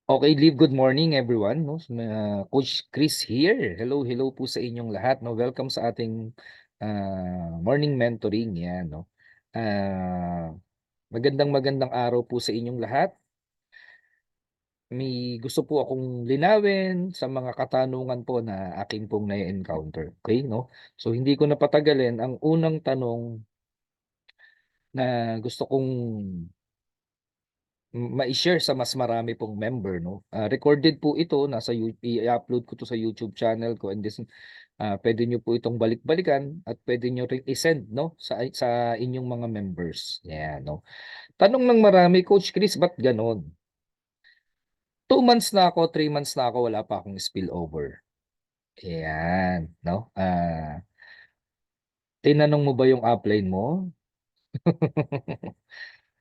Okay, Liv, good morning everyone. No? Coach Chris here. Hello, hello po sa inyong lahat. No? Welcome sa ating morning mentoring. Yan, no? Magandang araw po sa inyong lahat. May gusto po akong linawin sa mga katanungan po na aking pong na-encounter. Okay, no? So hindi ko na patagalin. Ang unang tanong na gusto kong ma-share sa mas marami pong member, no? Recorded po ito, i-upload ko to sa YouTube channel ko, and this pwede nyo po itong balik-balikan at pwede nyo ring i-send, no, sa inyong mga members. Yan, no. Tanong ng marami, Coach Chris, ba't ganon? 2 months na ako, 3 months na ako, wala pa akong spillover. Yan, no. Tinanong mo ba yung upline mo?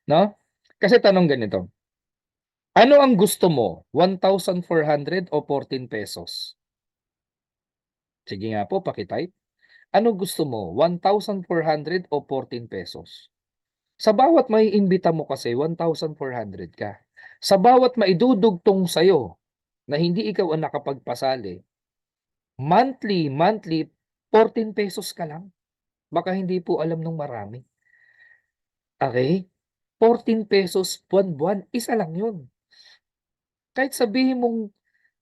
No? Kasi tanong ganito. Ano ang gusto mo? 1,400 o 14 pesos? Sige nga po, pakitype. Ano gusto mo? 1,400 o 14 pesos? Sa bawat may imbita mo kasi, 1,400 ka. Sa bawat maidudugtong sa'yo na hindi ikaw ang nakapagpasali, monthly, 14 pesos ka lang. Baka hindi po alam nung marami. Okay? 14 pesos buwan-buwan, isa lang yun. Kahit sabihin mong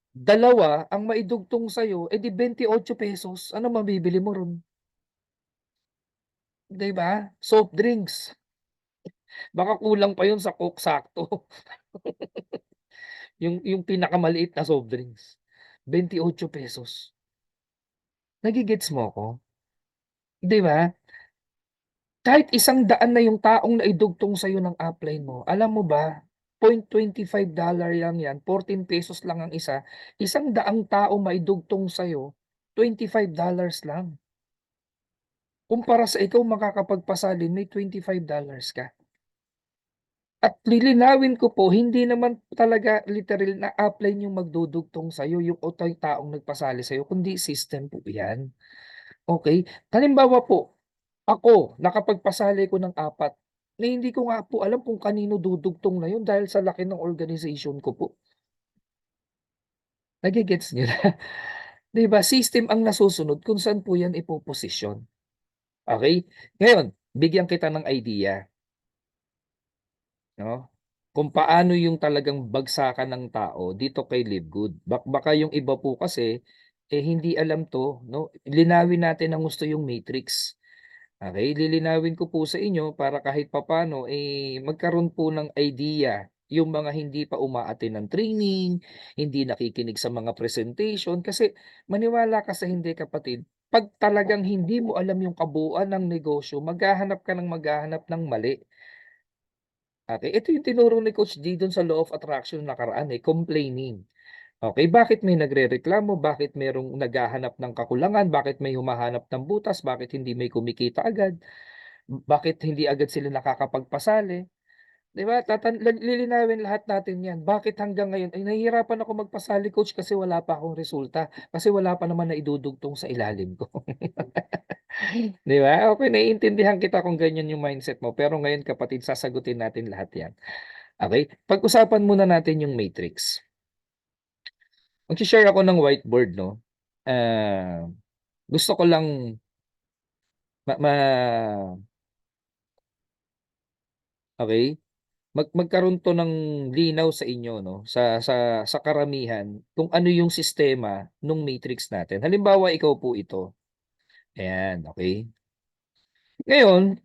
dalawa ang maidugtong sa'yo, edi 28 pesos. Ano mabibili mo ron? Diba? Soft drinks. Baka kulang pa yun sa Coke sakto. Yung pinakamaliit na soft drinks. 28 pesos. Nagigets mo ako? Di ba? Kahit 100 na yung taong naidugtong sa'yo ng upline mo, alam mo ba, $0.25 lang yan, 14 pesos lang ang isa, 100 tao maidugtong sa'yo, $25 lang. Kumpara sa ikaw makakapagpasalin, may $25 ka. At lilinawin ko po, hindi naman talaga literal na upline yung magdudugtong sa'yo, yung taong nagpasali sa'yo, kundi system po yan. Okay? Halimbawa po, ako, nakapagpasali ko ng 4, na hindi ko nga po alam kung kanino dudugtong na yun dahil sa laki ng organization ko po. Nagigets niyo na? 'Di ba? System ang nasusunod kung saan po yan ipoposisyon. Okay? Ngayon, bigyan kita ng idea. No? Kung paano yung talagang bagsakan ng tao dito kay Live Good. Baka yung iba po kasi hindi alam 'to, no? Linawin natin ang gusto yung matrix. Okay, lilinawin ko po sa inyo para kahit papaano magkaroon po ng idea yung mga hindi pa umaattend ng training, hindi nakikinig sa mga presentation kasi maniwala ka sa hindi kapatid, pag talagang hindi mo alam yung kabuuan ng negosyo, maghahanap ng mali. Okay, ito yung tinuro ni Coach D dun sa Law of Attraction nakaraan complaining. Okay, bakit may nagrereklamo? Bakit merong naghahanap ng kakulangan? Bakit may humahanap ng butas? Bakit hindi may kumikita agad? Bakit hindi agad sila nakakapagpasali? 'Di ba? Lilinawin lahat natin 'yan. Bakit hanggang ngayon ay nahihirapan ako magpasali, coach, kasi wala pa akong resulta. Kasi wala pa naman naidudugtong sa ilalim ko. 'Di ba? Okay, naiintindihan kita kung ganyan yung mindset mo. Pero ngayon, kapatid, sasagutin natin lahat 'yan. Okay? Pag-usapan muna natin yung matrix. Mag-share ako ng whiteboard, no? Ah, gusto ko lang ma, ma okay? Magkaroon to ng linaw sa inyo, no? Sa karamihan kung ano yung sistema nung matrix natin. Halimbawa, ikaw po ito. Ayan, okay? Ngayon,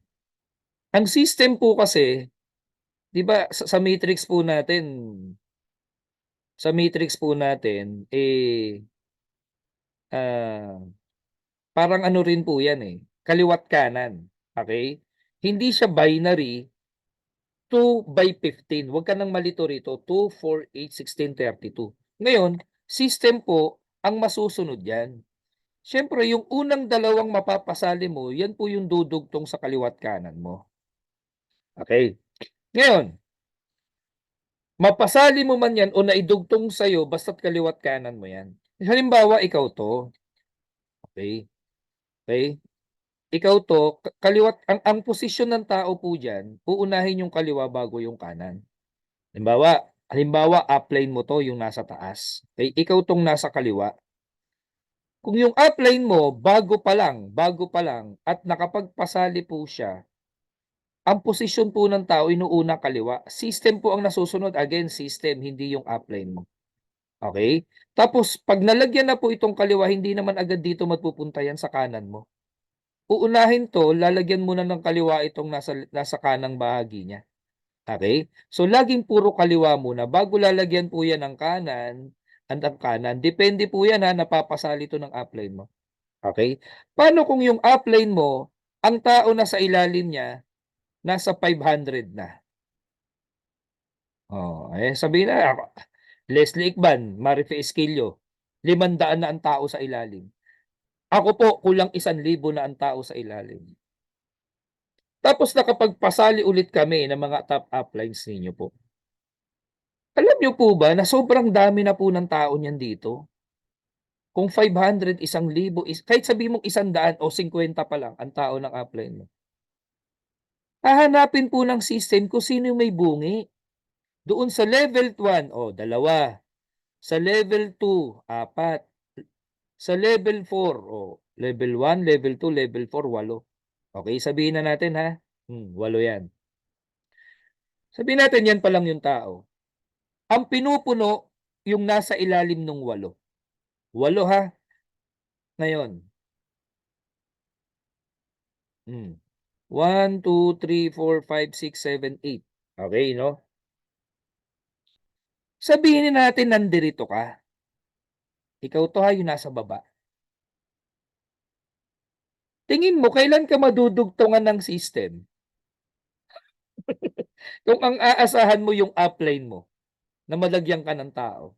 ang system po kasi, 'di ba, sa matrix po natin, ah, parang ano rin po 'yan kaliwa't kanan, okay? Hindi siya binary 2/15. Huwag ka nang malito rito. 2, 4, 8, 16, 32. Ngayon, system po ang masusunod yan. Siyempre, yung unang dalawang mapapasali mo, yan po yung dudugtong sa kaliwat kanan mo. Okay. Ngayon, mapasali mo man yan o naidugtong sa'yo, basta't kaliwat kanan mo yan. Halimbawa, ikaw to. Okay. Okay. Ikaw to, kaliwat, ang posisyon ng tao po dyan, uunahin yung kaliwa bago yung kanan. Halimbawa, Halimbawa, upline mo 'to, yung nasa taas, okey, ikaw 'tong nasa kaliwa. Kung yung upline mo bago pa lang at nakapagpasali po siya, ang posisyon po ng tao inuuna kaliwa. System po ang nasusunod, again system, hindi yung upline mo, okey? Tapos 'pag nalagyan na po itong kaliwa, hindi naman agad dito mapupunta yan sa kanan mo. Uunahin 'to, lalagyan muna ng kaliwa itong nasa kanang bahagi niya, okey? So, laging puro kaliwa muna bago lalagyan po yan ng kanan ng kanan. Depende po yan, napapasali 'to ng upline mo. Okey. Paano kung yung upline mo, ang tao na sa ilalim niya nasa 500 na? Oh, sabihin na Leslie Ikban, Marife Esquilio, 500 na ang tao sa ilalim. Ako po kulang 1,000 na ang tao sa ilalim. Tapos nakapagpasali ulit kami ng mga top uplines ninyo po. Alam niyo po ba na sobrang dami na po ng tao niyan dito? Kung 500, 1,000 kahit sabihin mong 100 o 50 pa lang ang tao ng upline mo. Hahanapin po ng system kung sino yung may bungi. Doon sa level 1, dalawa. Sa level 2, apat. Sa level 4, level 1, level 2, level 4, 8. Okey, sabihin na natin, 8 'yan. Sabihin natin 'yan pa lang yung tao. Ang pinupuno yung nasa ilalim nung 8. 8 ngayon. 1, 2, 3, 4, 5, 6, 7, 8. Okey 'no? Sabihin na natin nandirito ka. Ikaw 'to, yung nasa baba. Tingin mo kailan ka madudugtungan ng system? Kung ang aasahan mo yung upline mo, na malagyan ka ng tao.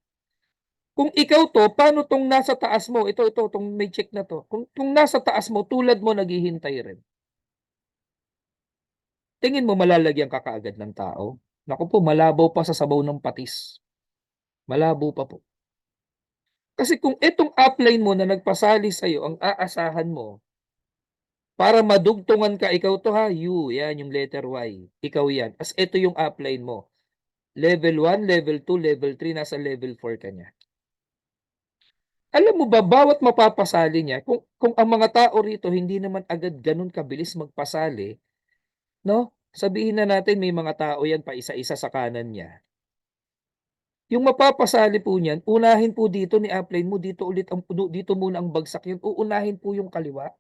Kung ikaw 'to, paano 'tong nasa taas mo, ito 'tong may check na 'to, kung nasa taas mo tulad mo naghihintay rin, tingin mo malalagyan ka kaagad ng tao? Naku po, malabaw pa sa sabaw ng patis, malabo pa po. Kasi kung itong upline mo na nagpasali sa'yo ang aasahan mo para madugtungan ka, ikaw 'to, you, 'yan yung letter Y, ikaw 'yan, ta's ito yung upline mo, level 1, level 2, level 3, nasa level 4 ka niya. Alam mo ba bawat mapapasali niya kung ang mga tao rito hindi naman agad gano'n kabilis magpasali, 'no, sabihin na natin may mga tao 'yan pa isa-isa sa kanan niya. Yung mapapasali po niyan, unahin po dito ni upline mo, dito ulit ang puno, dito muna ang bagsak yun, uunahin po yung kaliwa.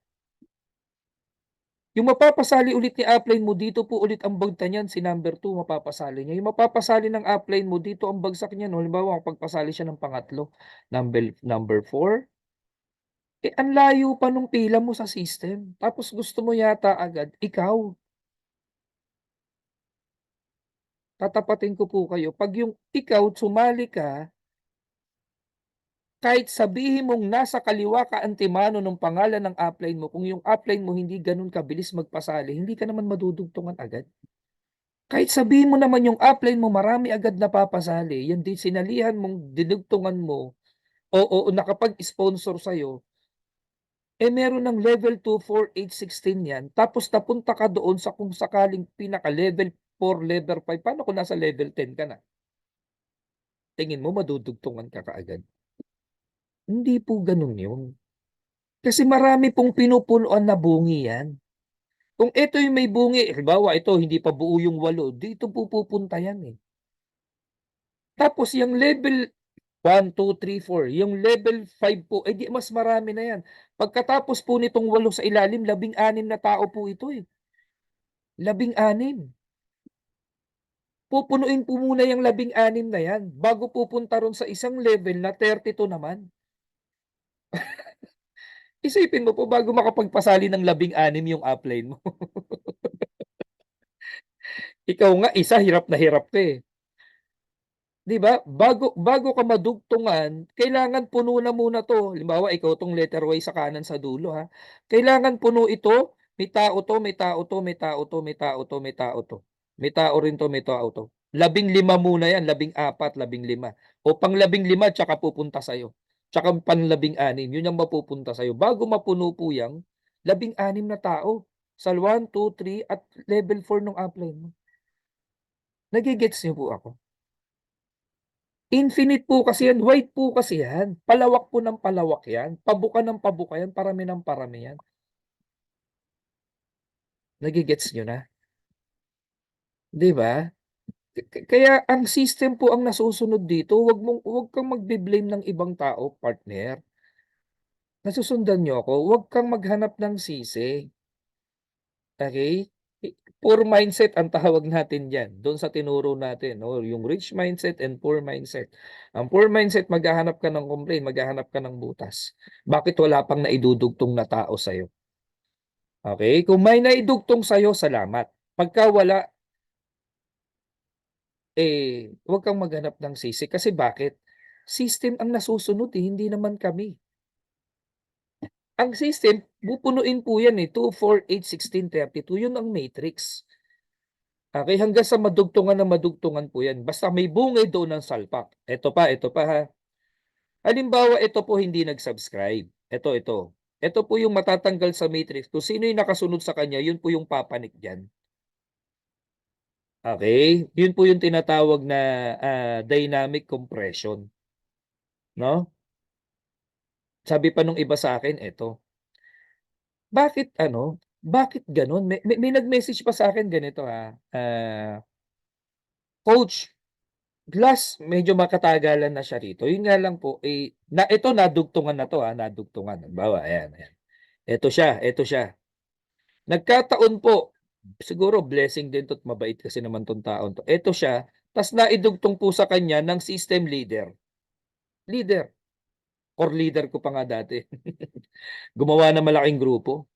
Yung mapapasali ulit ni upline mo, dito po ulit ang bagta niyan, si number 2 mapapasali niya. Yung mapapasali ng upline mo, dito ang bagsak niyan, halimbawa pagpasali siya ng pangatlo, number 4. Ang layo pa nung pila mo sa system, tapos gusto mo yata agad ikaw, tatapatin ko po kayo, 'pag yung ikaw sumali ka, kahit sabihin mong nasa kaliwa ka antimano nung pangalan ng upline mo, kung yung upline mo hindi gano'n kabilis magpasali, hindi ka naman madudugtungan agad. Kahit sabihin mo naman yung upline mo marami agad napapasali, yan din sinalihan mong dinugtungan mo o nakapag-sponsor sa'yo, meron ng level 2, 4, 8, 16 yan, tapos napunta ka doon sa kung sakaling pinaka-level 4, level 5, paano kung nasa level 10 ka na? Tingin mo madudugtungan ka kaagad? Hindi po gano'n yun. Kasi marami pong pinupunuan na bungi yan. Kung ito yung may bungi, halimbawa ito hindi pa buo yung 8, dito po pupunta yan, eh. Tapos yung level 1, 2, 3, 4, yung level 5 po, di mas marami na yan. Pagkatapos po nitong 8 sa ilalim, 16 na tao po ito, 16. Pupunuin po muna yang 16 na yan, bago pupunta ron sa isang level na 32 naman. Isipin mo po bago makapagpasali ng 16 yung upline mo. Ikaw nga isa hirap na hirap ka, eh. 'Di ba? Bago bago ka madugtungan, kailangan puno na muna 'to. Halimbawa, ikaw 'tong letter Y sa kanan sa dulo, kailangan puno ito, may tao 'to, may tao 'to, may tao 'to, may tao 'to, may tao 'to. May tao rin 'to, may tao 'to. 15 muna 'yan, 14, 15. O pang-15 tsaka pupunta sa'yo. Tsaka pang-16, 'yun ang mapupunta sa'yo. Bago mapuno po 'yang 16 na tao sa 1, 2, 3 at level 4 nung upline mo. Nage-gets niyo po ako? Infinite po kasi yan, wide po kasi yan, palawak po ng palawak yan, pabuka ng pabuka yan, parami ng parami yan. Nage-gets niyo na? 'Di ba? Kaya ang system po ang nasusunod dito, wag kang magbe-blame ng ibang tao, partner. Nasusundan niyo ako? Wag kang maghanap ng sisi, okey? Poor mindset ang tawag natin diyan, do'n sa tinuro natin 'no, yung rich mindset and poor mindset. Ang poor mindset maghahanap ka ng complain, maghahanap ka ng butas. Bakit wala pang naidudugtong na tao sa'yo, okey? Kung may naidugtong sa'yo, salamat. Pagka wala, wag kang maghanap ng sisi kasi bakit? System ang nasusunod, hindi naman kami. Ang system pupunuin po yan, 2, 4, 8, 16, 32 yun ang matrix. Okey, hanggang sa madugtungan na madugtungan po yan, basta may bungay doon ng salpak. Eto pa ha, halimbawa ito po hindi nag-subscribe, ito. Ito po yung matatanggal sa matrix, kung sino yung nakasunod sa kanya yun po yung papanik diyan, okey? Yun po yung tinatawag na, dynamic compression, 'no? Sabi pa nung iba sa'kin eto, "Bakit ano, bakit gano'n?" May nag-message pa sa'kin ganito "Coach, last medyo makatagalan na siya rito, yun nga lang po, na ito nadugtungan na 'to, nadugtungan." Halimbawa, ayan. Eto siya. Nagkataon po, siguro blessing din 'to at mabait kasi naman 'tong taong 'to. Eto siya, ta's naidugtong po sa kanya ng system leader. Leader, core leader ko pa nga dati. Gumawa ng malaking grupo,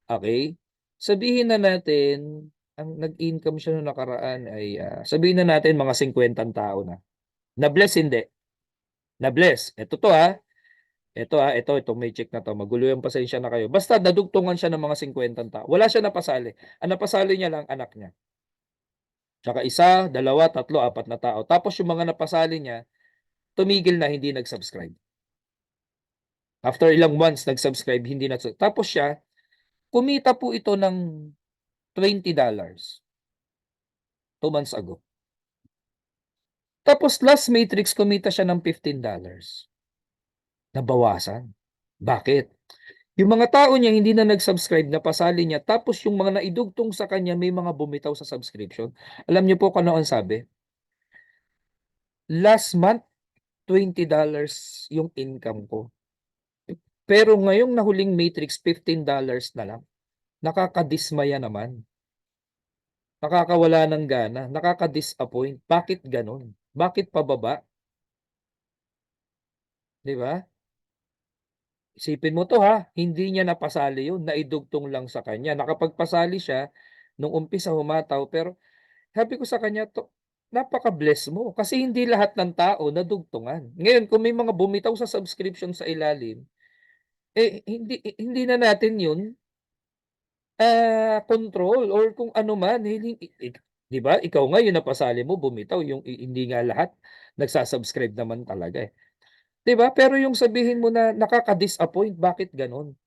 okey? Sabihin na natin, ang nag-income siya nung nakaraan ay, sabihin na natin mga 50 tao na. Na-bless hindi? Na-bless. Itong may check na 'to, magulo yung pasensya na kayo. Basta nadugtungan siya ng mga 50 tao. Wala siya napasali. Ang napasali niya lang anak niya, tsaka 1, 2, 3, 4 na tao. Tapos yung mga napasali niya, tumigil na, hindi nag-subscribe. After ilang months nag-subscribe, hindi tapos siya, kumita po ito ng $20 2 months ago. Tapos last matrix kumita siya ng $15, nabawasan. Bakit? Yung mga tao niya hindi na nag-subscribe, napasali niya, tapos yung mga naidugtong sa kanya may mga bumitaw sa subscription. Alam niyo po kung ano ang sabi? Last month, $20 yung income ko. Pero ngayong nahuling matrix, $15 na lang. Nakakadismaya naman, nakakawala ng gana, nakaka-disappoint. Bakit gano'n? Bakit pababa, 'di ba? Isipin mo 'to hindi niya napasali 'yun, naidugtong lang sa kanya. Nakapagpasali siya nung umpisa humataw pero sabi ko sa kanya, napaka-bless mo kasi hindi lahat ng tao nadugtungan. Ngayon kung may mga bumitaw sa subscription sa ilalim, hindi na natin 'yun, control or kung ano man, 'di ba, ikaw nga yung napasali mo bumitaw yung hindi nga lahat nagsa-subscribe naman talaga, 'di ba? Pero yung sabihin mo na nakaka-disappoint, bakit gano'n?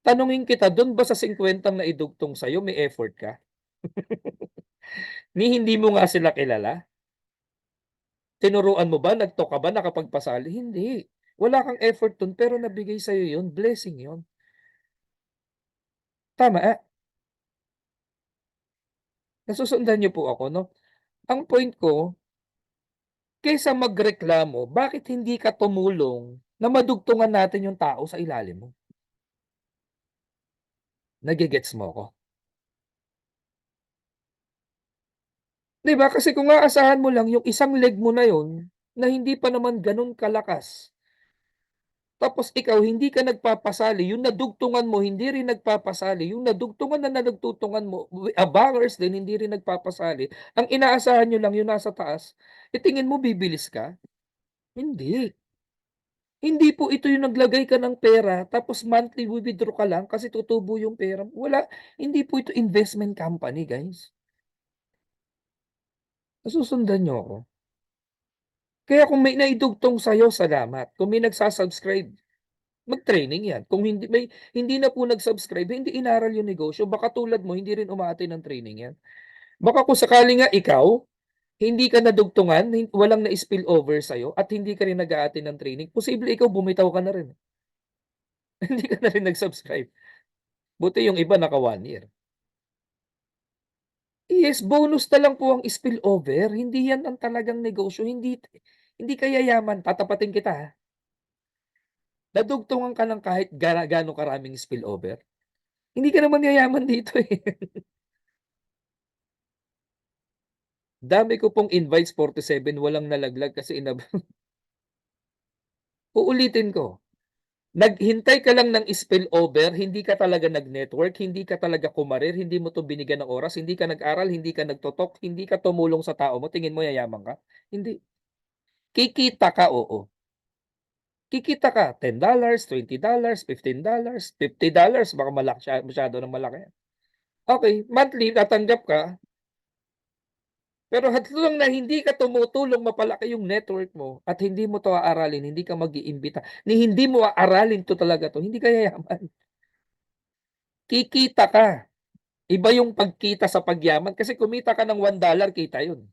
Tanungin kita, dun ba sa 50 naidugtong sa'yo may effort ka? Ni hindi mo nga sila kilala? Tinuruan mo ba, nag-talk ka ba, nakapagpasali? Hindi. Wala kang effort dun pero nabigay sa'yo yun, blessing yun. Tama, nasusundan niyo po ako 'no? Ang point ko, kaysa magreklamo, bakit hindi ka tumulong na madugtungan natin yung tao sa ilalim mo? Nage-gets mo ako? 'Di ba kasi kung aasahan mo lang yung isang leg mo na yun, na hindi pa naman ganun kalakas. Tapos ikaw hindi ka nagpapasali, yung nadugtungan mo hindi rin nagpapasali, yung nadugtungan na nadugtutungan mo, bangers din hindi rin nagpapasali, ang inaasahan niyo lang yung nasa taas, tingin mo bibilis ka? Hindi. Hindi po ito yung naglagay ka ng pera tapos monthly wi-withdraw ka lang kasi tutubo yung pera mo, wala. Hindi po ito investment company, guys. Nasusundan niyo ako? Kaya kung may naidugtong sa'yo, salamat. Kung may nagsa-subscribe, mag-training 'yan. Kung hindi na po nag-subscribe, hindi inaral yung negosyo. Baka tulad mo hindi rin umattend ng training 'yan. Baka kung sakali nga ikaw, hindi ka nadugtungan, walang na-spill over sa'yo at hindi ka rin nag-a-attend ng training, posible ikaw bumitaw ka na rin. Hindi ka na rin nag-subscribe. Buti yung iba naka 1 year. Yes, bonus na lang po ang spill over, hindi yan ang talagang negosyo, hindi ka yayaman. Tatapatin kita, nadugtungan ka ng kahit gaano karaming spill over, hindi ka naman yayaman dito, eh. Dami ko pong invites, 47 walang nalaglag kasi uulitin ko, naghintay ka lang ng spillover, hindi ka talaga nag-network, hindi ka talaga kumarir, hindi mo 'to binigyan ng oras, hindi ka nag-aral, hindi ka nagto-talk, hindi ka tumulong sa tao mo, tingin mo yayaman ka? Hindi. Kikita ka, oo. Kikita ka $10, $20, $15, $50 baka masyado ng malaki. Okey, monthly tatanggap ka, pero lang na hindi ka tumutulong mapalaki yung network mo at hindi mo 'to aaralin, hindi ka mag-iimbita, ni hindi mo aaralin 'to talaga 'to, hindi ka yayaman. Kikita ka. Iba yung pagkita sa pagyaman kasi kumita ka ng $1 kita yun.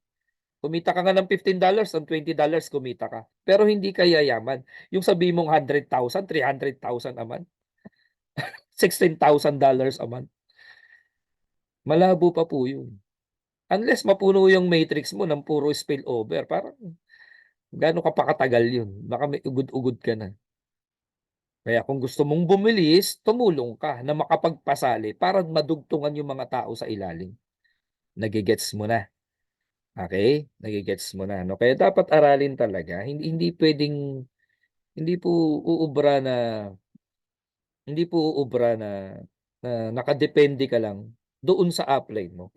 Kumita ka nga ng $15, ng $20 kumita ka, pero hindi ka yayaman. Yung sabihin mong 100,000, 300,000 a month, $16,000 a month, malabo pa po yun. Unless mapuno yung matrix mo ng puro spillover, parang gaano ka pa katagal yun, baka may ugod-ugod ka na. Kaya kung gusto mong bumilis, tumulong ka na makapagpasali para madugtungan yung mga tao sa ilalim. Nage-gets mo na? Okey, nage-gets mo na 'no, kaya dapat aralin talaga hindi hindi puwedeng hindi po uubra na hindi po uubra na na nakadepende ka lang doon sa upline mo,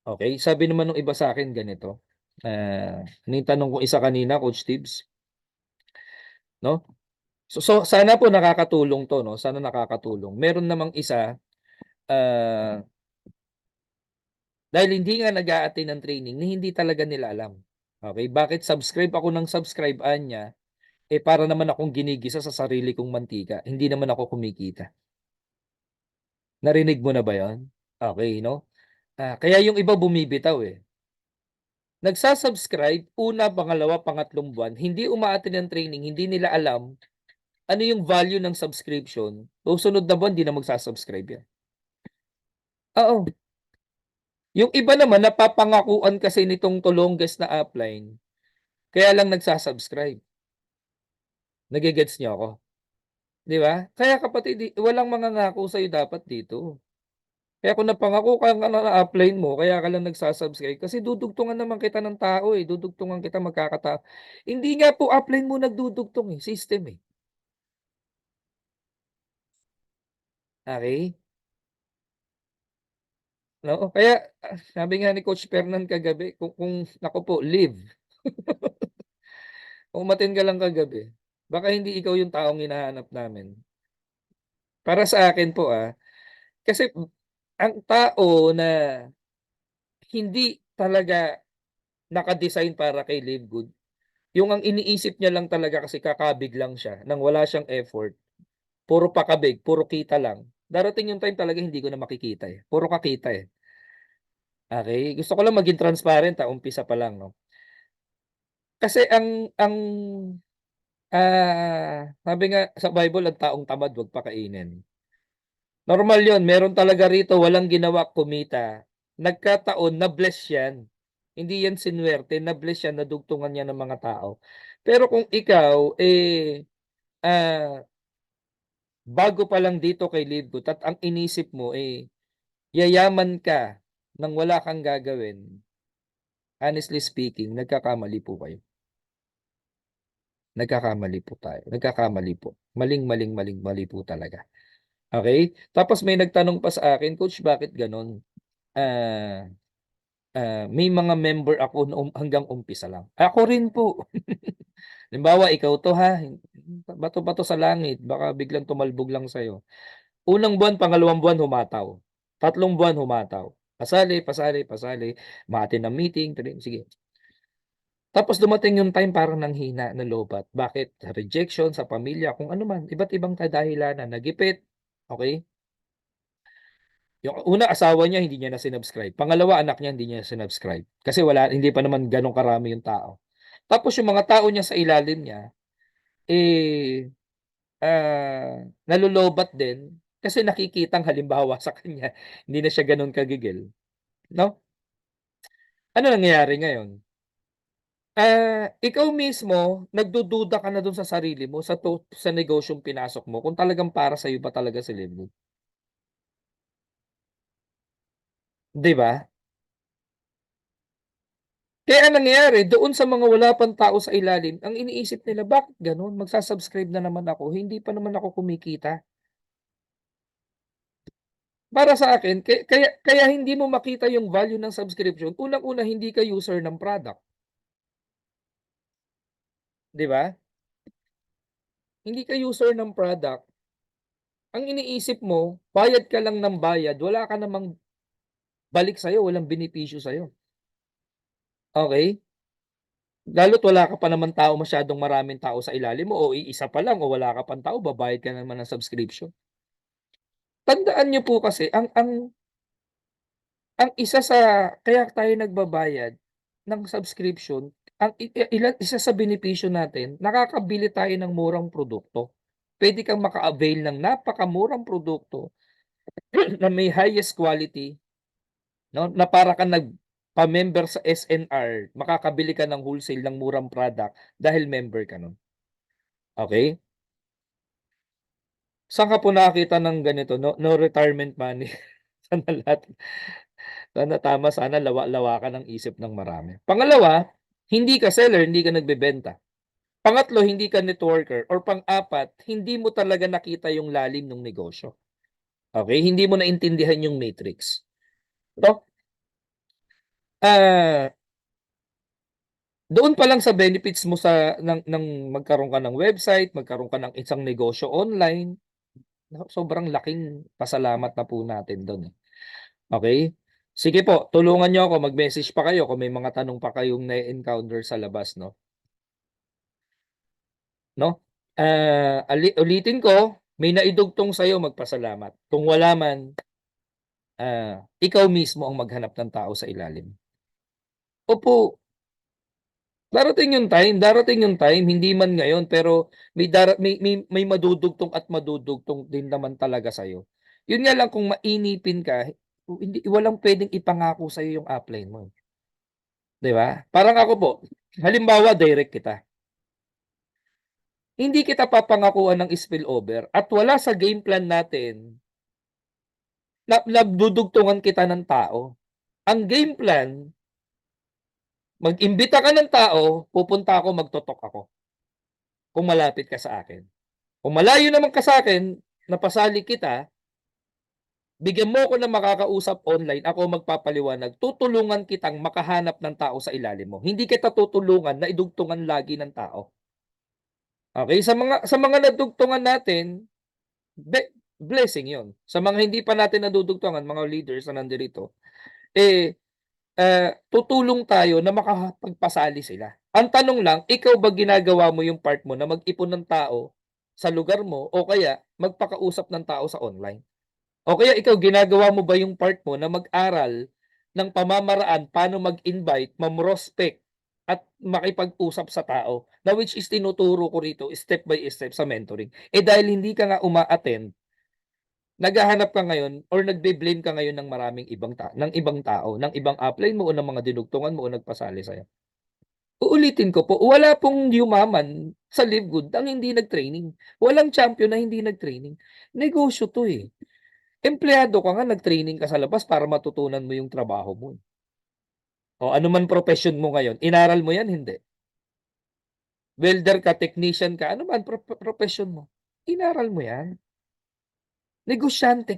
okey? Sabi naman nung iba sa'kin ganito, ano yung tanong kong isa kanina Coach Tibbs, 'no? Sana po nakakatulong 'to 'no, sana nakakatulong. Meron namang isa, ah, dahil hindi nga nag-a-attend ng training na hindi talaga nila alam, okey? Bakit subscribe ako ng subscribe, anya. Eh, para naman akong ginigisa sa sarili kong mantika, hindi naman ako kumikita. Narinig mo na ba yun? Okey 'no? Kaya yung iba bumibitaw, eh. Nagsa-subscribe, una, pangalawa, pangatlong buwan, hindi uma-attend ng training, hindi nila alam ano yung value ng subscription, susunod na buwan 'di na magsa-subscribe yan. Oo, yung iba naman napapangakuan kasi nitong longest na upline, kaya lang nagsa-subscribe. Nage-gets niyo ako? 'Di ba? Kaya kapatid, walang mangangako sa'yo dapat dito. Kaya kung napangako ka nga na-upline mo kaya ka lang nagsa-subscribe kasi dudugtungan naman kita ng tao, eh, dudugtungan kita hindi nga po upline mo nagdudugtong, eh, system, eh, okey? Oo, kaya, sabi nga ni Coach Fernan kagabi kung naku po leave, umattend ka lang kagabi, baka hindi ikaw yung taong hinahanap namin. Para sa akin po, kasi ang tao na hindi talaga naka-design para kay Live Good. Yung ang iniisip niya lang talaga kasi kakabig lang siya ng wala siyang effort, puro pakabig, puro kita lang. Darating yung time talaga hindi ko na makikita, eh, puro kakita, eh, okey? Gusto ko lang maging transparent, umpisa pa lang 'no. Kasi sabi nga sa Bible, ang taong tamad 'wag pakainin. Normal yun, meron talaga rito walang ginawa kumita, nagkataon na-bless yan. Hindi yan sinuwerte, na-bless yan, nadugtungan yan ng mga tao. Pero kung ikaw, ah bago pa lang dito kay Livegood at ang inisip mo, yayaman ka ng wala kang gagawin, honestly speaking, nagkakamali po kayo. Nagkakamali po tayo, nagkakamali po. Maling, maling, maling, mali po talaga, okey? Tapos may nagtanong pa sa akin, "Coach, bakit gano'n?" Ah, may mga member ako na hanggang umpisa lang. Ako rin po. Halimbawa, ikaw 'to, bato ba 'to sa langit, baka biglang tumalbog lang sa'yo. Unang buwan, pangalawang buwan humataw, tatlong buwan humataw, pasali, pasali, pasali, ma-attend ng meeting, sige. Tapos dumating yung time parang nanghina, nalobat. Bakit? Sa rejection, sa pamilya, kung ano man, iba't ibang kadahilanan, nagipit, okey? Yung una, asawa niya hindi niya na sinubscribe. Pangalawa, anak niya hindi niya sinubscribe. Kasi hindi pa naman gano'n karami yung tao. Tapos yung mga tao niya sa ilalim niya, eh, nalulobat din kasi nakikitang halimbawa sa kanya, hindi na siya gano'n kagigil, 'no? Ano nangyayari ngayon? Ikaw mismo nagdududa ka na dun sa sarili mo sa negosyong pinasok mo kung talagang para sa'yo ba talaga si Linwood, 'di ba? Kaya ang nangyayari doon sa mga wala pang tao sa ilalim, ang iniisip nila, "Bakit gano'n? Magsa-subscribe na naman ako, hindi pa naman ako kumikita." Para sa akin kaya hindi mo makita yung value ng subscription, unang-una hindi ka user ng product, 'di ba? Hindi ka user ng product, ang iniisip mo bayad ka lang ng bayad, wala ka namang balik sa'yo, walang benepisyo sa'yo, okey? Lalo't wala ka pa naman masyadong maraming tao sa ilalim mo o iisa pa lang o wala ka pang tao, babayad ka naman ng subscription. Tandaan niyo po kasi ang isa sa kaya tayo nagbabayad ng subscription, ang isa sa benepisyo natin, nakakabili tayo ng murang produkto. Puwede kang maka-avail ng napakamurang produkto na may highest quality, 'no, na para kang nagpa-member sa SNR, makakabili ka ng wholesale ng murang product dahil member ka nun, okey? Saan ka po nakakita ng ganito, no retirement money? Sana lahat sana tama, sana lawakan ang isip ng marami. Pangalawa, hindi ka seller, hindi ka nagbebenta. Pangatlo, hindi ka networker or pang-apat, hindi mo talaga nakita yung lalim ng negosyo, okey? Hindi mo naintindihan yung matrix, 'no? Ah, Doon pa lang sa benefits mo ng magkaroon ka ng website, magkaroon ka ng isang negosyo online, naku sobrang laking pasalamat na po natin dun, eh, okey? Sige po, tulungan niyo ako, mag-message pa kayo kung may mga tanong pa kayong na-e-encounter sa labas, 'no? Ulitin ko, may naidugtong sa'yo magpasalamat, kung wala man, ikaw mismo ang maghanap ng tao sa ilalim. Opo, darating yung time, hindi man ngayon pero may madudugtong at madudugtong din naman talaga sa'yo. Yun nga lang kung mainipin ka, hindi walang puwedeng ipangako sa'yo yung upline mo, 'di ba? Parang ako po, halimbawa direct kita, hindi kita papangakuan ng spillover at wala sa game plan natin na nagdudugtungan kita ng tao. Ang game plan, mag-imbita ka ng tao, pupunta ako, magtotok ako, kung malapit ka sa akin. Kung malayo naman ka sa'kin, napasali kita, bigyan mo ako ng makakausap online, ako magpapaliwanag, tutulungan kitang makahanap ng tao sa ilalim mo. Hindi kita tutulungan na idugtungan lagi ng tao, okey? Sa mga nadugtungan natin, blessing 'yun. Sa mga hindi pa natin nadudugtungan, mga leaders na nandirito, eh, tutulong tayo na makapagpasali sila. Ang tanong lang, ikaw ba ginagawa mo yung part mo na mag-ipon ng tao sa lugar mo o kaya magpakausap ng tao sa online? O kaya ikaw ginagawa mo ba yung part mo na mag-aral ng pamamaraan paano mag-invite, ma-prospect at makipag-usap sa tao na which is tinuturo ko rito step by step sa mentoring. Eh, dahil hindi ka nga uma-attend, naghahanap ka ngayon or nagbe-blame ka ngayon ng maraming ng ibang tao, ng ibang upline mo o ng mga dinugtungan mo o nagpasali sa'yo. Uulitin ko po, wala pong yumaman sa Live Good ang hindi nag-training. Walang champion na hindi nag-training. Negosyo 'to, eh. Empleyado ka nga, nag-training ka sa labas para matutunan mo yung trabaho mo, eh. O ano man propesyon mo ngayon, inaral mo 'yan, hindi? Welder ka, technician ka, ano man propesyon mo, inaral mo 'yan. Negosyante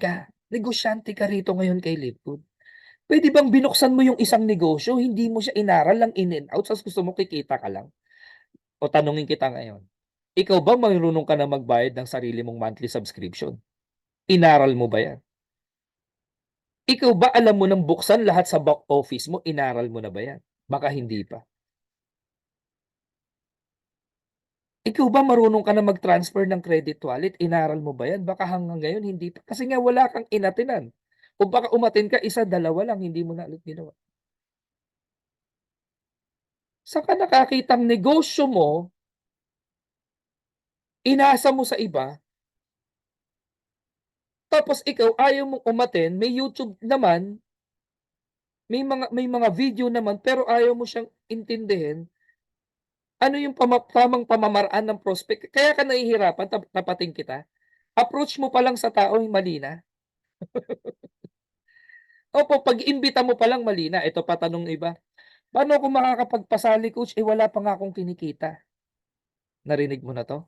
ka rito ngayon kay Live Good. Puwede bang binuksan mo yung isang negosyo, hindi mo siya inaral lang in and out ta's gusto mo kikita ka lang? O tanungin kita ngayon, ikaw ba marunong ka na magbayad ng sarili mong monthly subscription? Inaral mo ba 'yan? Ikaw ba alam mo ng buksan lahat sa back office mo, inaral mo na ba 'yan? Baka hindi pa. Ikaw ba marunong ka na mag-transfer ng credit wallet, inaral mo ba 'yan? Baka hanggang ngayon hindi pa, kasi nga wala kang inatinan. O baka umattend ka isa, dalawa lang hindi mo na ulit ginawa. Saan ka nakakitang negosyo mo, inasa mo sa iba, tapos ikaw ayaw mong umattend, may YouTube naman, may mga video naman pero ayaw mo siyang intindihin, ano yung tamang pamamaraan ng prospect, kaya ka nahihirapan tapatin kita? Approach mo pa lang sa tao mali na. Opo, pag-imbita mo pa lang mali na. Ito pa tanong ng iba, "Paano ako makakapagpasali coach, eh, wala pa nga akong kinikita." Narinig mo na 'to?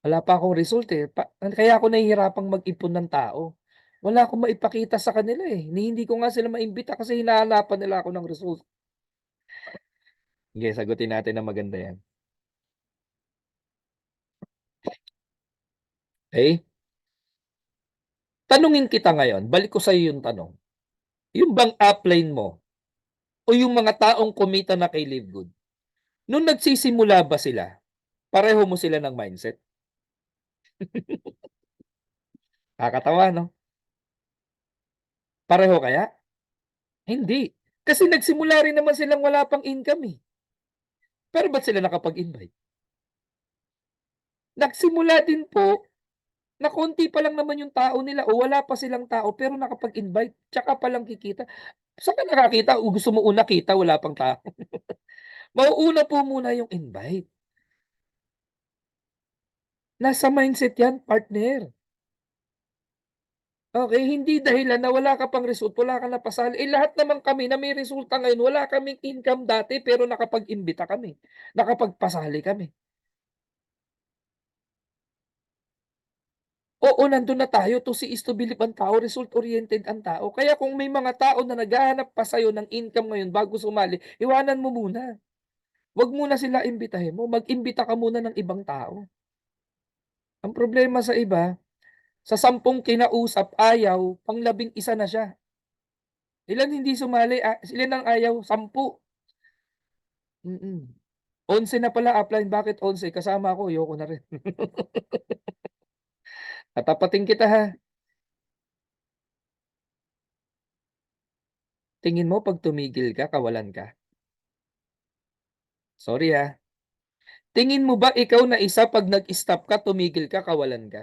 Wala pa akong result, eh, kaya ako nahihirapang mag-ipon ng tao. Wala akong maipakita sa kanila, eh, hindi ko nga sila maimbita kasi hinahanapan nila ako ng result. Sige, sagutin natin ng maganda 'yan, okey? Tanungin kita ngayon, balik ko sa'yo yung tanong, yung bang upline mo o yung mga taong kumita na kay Livegood, nung nagsisimula ba sila, pareho mo sila ng mindset? Nakakatawa 'no? Pareho kaya? Hindi, kasi nagsimula rin naman silang wala pang income, eh, pero ba't sila nakapag-invite? Nagsimula din po na konti pa lang naman yung tao nila o wala pa silang tao pero nakapag-invite, tsaka palang kikita. Saan ka nakakita o gusto mo una kita wala pang tao? Mauuna po muna yung invite. Nasa mindset yan partner. Okey, hindi dahilan na wala ka pang result, wala kang napasali, eh, lahat naman kami na may resulta ngayon wala kaming income dati pero nakapag-imbita kami, nakapagpasali kami. Oo, nandun na tayo, to see is to believe ang tao, result oriented ang tao. Kaya kung may mga tao na naghahanap pa sa'yo ng income ngayon bago sumali, iwanan mo muna. 'Wag muna sila imbitahin mo, mag-imbita ka muna ng ibang tao. Ang problema sa iba, sa 10 kinausap ayaw, pang-11 na siya. Ilan hindi sumali, ilan ang ayaw, 10. 11 na pala upline, bakit 11? Kasama ako, ayoko na rin. Tatapatin kita ha, tingin mo 'pag tumigil ka kawalan ka? Sorry tingin mo ba ikaw na isa 'pag nag-stop ka, tumigil ka, kawalan ka?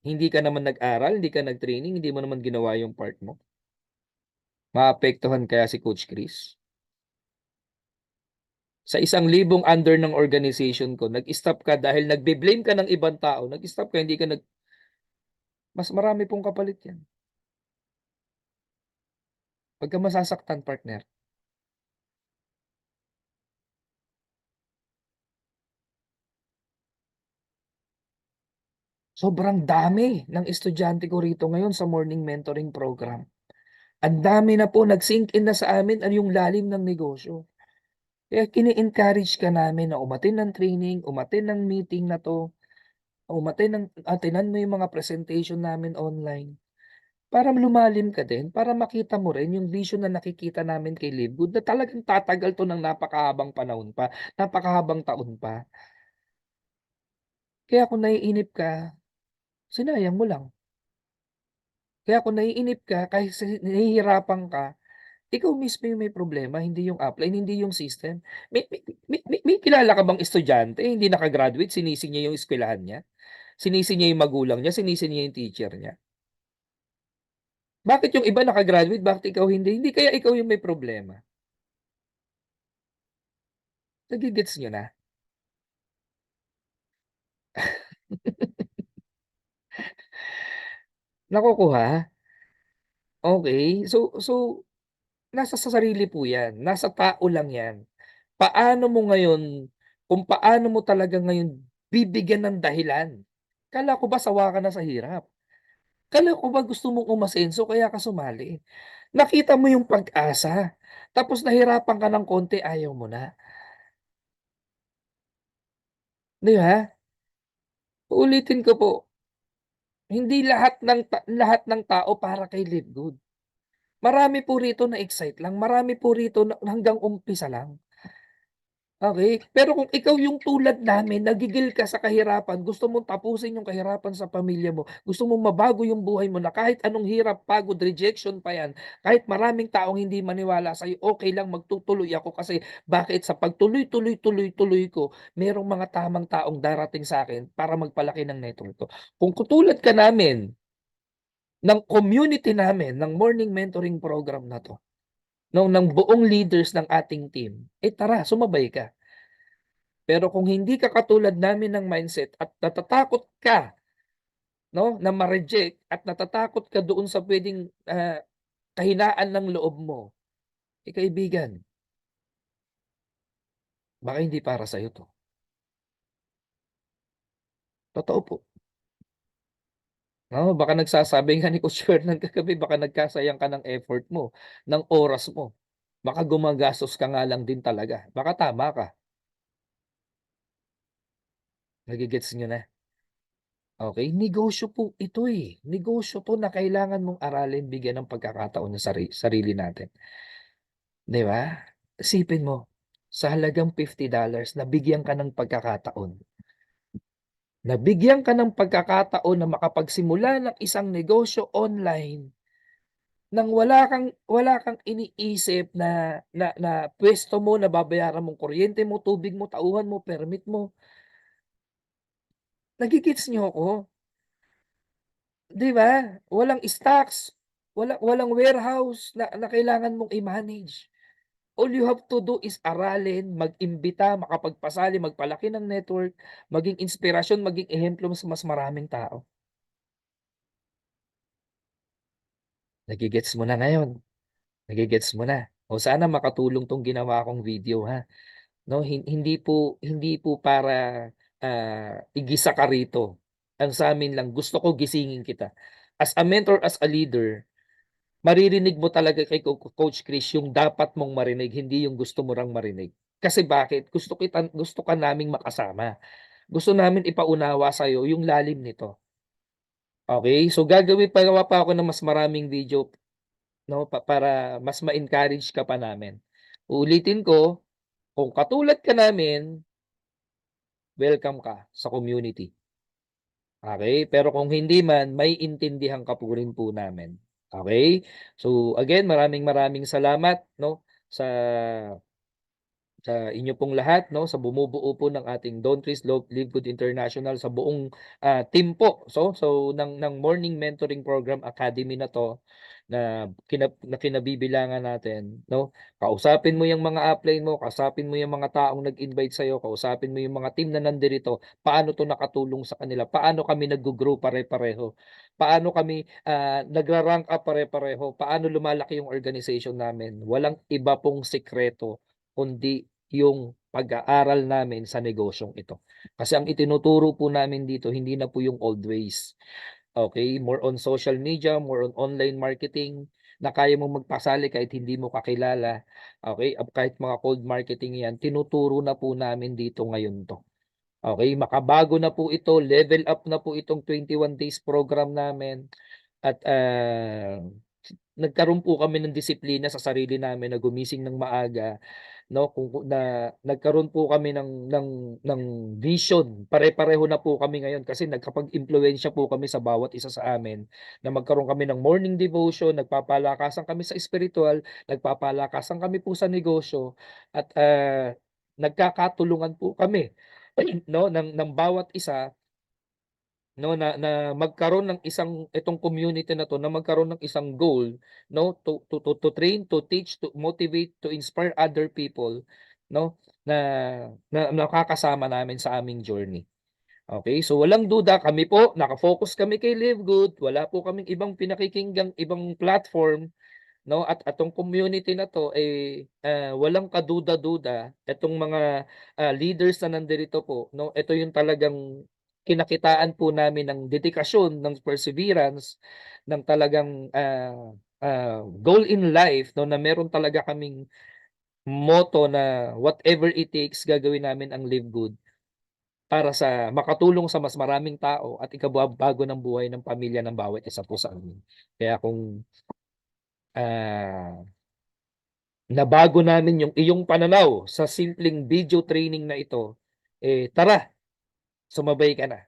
Hindi ka naman nag-aral, hindi ka nag-training, hindi mo naman ginawa yung part mo? Maapektuhan kaya si Coach Chris? Sa 1,000 under ng organization ko, nag-stop ka dahil nagbe-blame ka ng ibang tao, nag-stop ka, hindi ka mas marami pong kapalit 'yan. 'Wag kang masasaktan partner. Sobrang dami ng estudyante ko rito ngayon sa morning mentoring program. Ang dami na po nag-sink in na sa amin yung lalim ng negosyo. Kaya kini-encourage ka namin na umattend ng training, umattend ng meeting na 'to, attenan mo yung mga presentation namin online. Para lumalim ka din, para makita mo rin yung vision na nakikita namin kay Livegood na talagang tatagal 'to ng napakahabang panahon pa, napakahabang taon pa. Kaya kung naiinip ka, sinayang mo lang. Kaya kung naiinip ka kasi nahihirapan ka, ikaw mismo yung may problema, hindi yung upline, hindi yung system. May kilala ka bang estudyante hindi naka-graduate, sinisi niya yung eskuwelahan niya, sinisi niya yung magulang niya, sinisi niya yung teacher niya. Bakit yung iba naka-graduate, bakit ikaw hindi? Hindi kaya ikaw yung may problema, nage-gets niyo na? Nakukuha? Okey. So, nasa sa sarili po 'yan, nasa tao lang 'yan. Paano mo ngayon kung paano mo talaga ngayon bibigyan ng dahilan. Akala ko ba sawa ka na sa hirap? Akala ko ba gusto mong umasenso kaya ka sumali? Nakita mo yung pag-asa, tapos nahirapan ka ng konti ayaw mo na, 'di ba? Uulitin ko po, hindi lahat ng tao para kay Live Good. Marami po rito na-excite lang, marami po rito na hanggang umpisa lang. Okey, pero kung ikaw yung tulad namin nagigil ka sa kahirapan, gusto mong tapusin yung kahirapan sa pamilya mo, gusto mong mabago yung buhay mo na kahit anong hirap, pagod, rejection pa yan, kahit maraming taong hindi maniwala sa'yo, okey lang magtutuloy ako kasi bakit sa pagtuloy-tuloy ko merong mga tamang taong darating sa'kin para magpalaki ng network ko. Kung katulad ka namin, ng community namin, ng morning mentoring program na 'to, ng buong leaders ng ating team, eh, tara sumabay ka. Pero kung hindi ka katulad namin ng mindset at natatakot ka 'no, na ma-reject at natatakot ka doon sa puwedeng, kahinaan ng loob mo, eh, kaibigan, baka hindi para sa'yo 'to. Totoo po. Oo, baka nagsasabi nga ni Coach Fernand kagabi baka nagkasayang ka ng effort mo, ng oras mo. Baka gumagastos ka nga lang din talaga. Baka tama ka, nage-gets niyo na? Okey, negosyo po ito, eh. Negosyo 'to na kailangan mong aralin, bigyan ng pagkakataon ng sarili natin. 'Di ba? Isipin mo, sa halagang $50 nabigyan ka ng pagkakataon. Nabigyan ka ng pagkakataon na makapagsimula ng isang negosyo online nang wala kang iniisip na puwesto mo na babayaran mong kuryente mo, tubig mo, tauhan mo, permit mo. Nage-gets niyo ako? 'Di ba? Walang stocks, walang warehouse na kailangan mong i-manage. All you have to do is aralin, mag-imbita, makapagpasali, magpalaki ng network, maging inspirasyon, maging ehemplo sa mas maraming tao. Nage-gets mo na ngayon, nage-gets mo na. O sana makatulong 'tong ginawa kong video, ha. 'No, hindi po para, igisa ka rito. Ang sa'min lang gusto ko gisingin kita. As a mentor, as a leader, maririnig mo talaga kay Coach Chris yung dapat mong marinig, hindi yung gusto mo lang marinig. Kasi bakit? Gusto ka naming makasama. Gusto namin ipaunawa sa'yo yung lalim nito, okey? So gagawa pa ako ng mas maraming video 'no, para mas ma-encourage ka pa namin. Uulitin ko, kung katulad ka namin, welcome ka sa community, okey? Pero kung hindi man, maiintindihan ka po rin po namin, okey? So again, maraming maraming salamat 'no, sa inyo pong lahat 'no, sa bumubuo po ng ating Don't Risk Live Good International sa buong, team po. Ng Morning Mentoring Program Academy na 'to na kinabibilangan natin 'no. Kausapin mo yung mga upline mo, kausapin mo yung mga taong nag-invite sa'yo, kausapin mo yung mga team na nandirito, paano 'to nakatulong sa kanila, paano kami naggo-grow pare-pareho, paano kami, nagra-rank up pare-pareho, paano lumalaki yung organization namin. Walang iba pong sikreto kundi yung pag-aaral namin sa negosyong ito. Kasi ang itinuturo po namin dito hindi na po yung old ways, okey? More on social media, more on online marketing na kaya mong magpasali kahit hindi mo kakilala, okey? Kahit mga cold marketing 'yan, tinuturo na po namin dito ngayon 'to, okey? Makabago na po ito, level up na po itong 21 days program namin at, nagkaroon po kami ng disiplina sa sarili namin na gumising ng maaga. 'No, na nagkaroon po kami ng vision, pare-pareho na po kami ngayon kasi nagkapag-impluwensiya po kami sa bawat isa sa amin na magkaroon kami ng morning devotion, nagpapalakasan kami sa espiritual, nagpapalakasan kami po sa negosyo at, nagkakatulungan po kami 'no, ng bawat isa 'no, na magkaroon ng itong community na 'to na magkaroon ng isang goal 'no, to train, to teach, to motivate, to inspire other people 'no, na na nakakasama namin sa aming journey. Okey, so walang duda kami po naka-focus kami kay Live Good, wala po kaming ibang pinakikinggang ibang platform 'no, at atong community na 'to, walang kaduda-duda itong mga, leaders na nandirito po 'no, ito yung talagang kinakitaan po namin ng dedikasyon, ng perseverance, ng talagang, goal in life 'no, na meron talaga kaming motto na whatever it takes gagawin namin ang Live Good para sa makatulong sa mas maraming tao at ikababago ng buhay ng pamilya ng bawat isa po sa amin. Kaya kung, ah nabago namin yung iyong pananaw sa simpleng video training na ito, tara, sumabay ka na.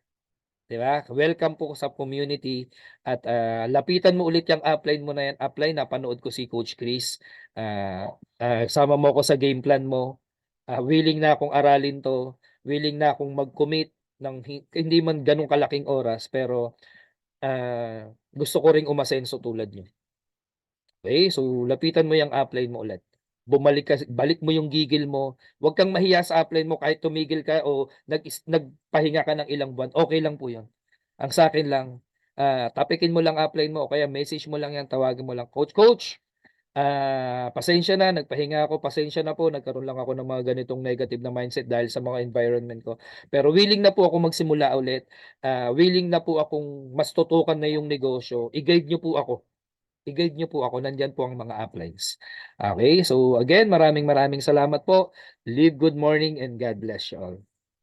'Di ba? Welcome po sa community at, lapitan mo ulit yung upline mo na yan. Upline, napanood ko si Coach Chris. Sama mo ako sa game plan mo. Willing na akong aralin 'to, willing na akong mag-commit ng hindi man gano'n kalaking oras pero, gusto ko ring umasenso tulad niyo. Okay, so lapitan mo yung upline mo ulit. Balik mo yung gigil mo. Huwag kang mahiya sa upline mo kahit tumigil ka o nagpahinga ka ng ilang buwan, okey lang po yun. Ang sa'kin lang, tapikin mo lang upline mo o kaya message mo lang yan, tawagin mo lang, "Coach, coach, pasensya na nagpahinga ako, pasensya na po nagkaroon lang ako ng mga ganitong negative na mindset dahil sa mga environment ko. Pero willing na po akong magsimula ulit, willing na po akong mas tutukan na yung negosyo, i-guide niyo po ako." I-guide niyo po ako, nandiyan po ang mga uplines. Okay, so again, maraming maraming salamat po. Live good morning and God bless you all.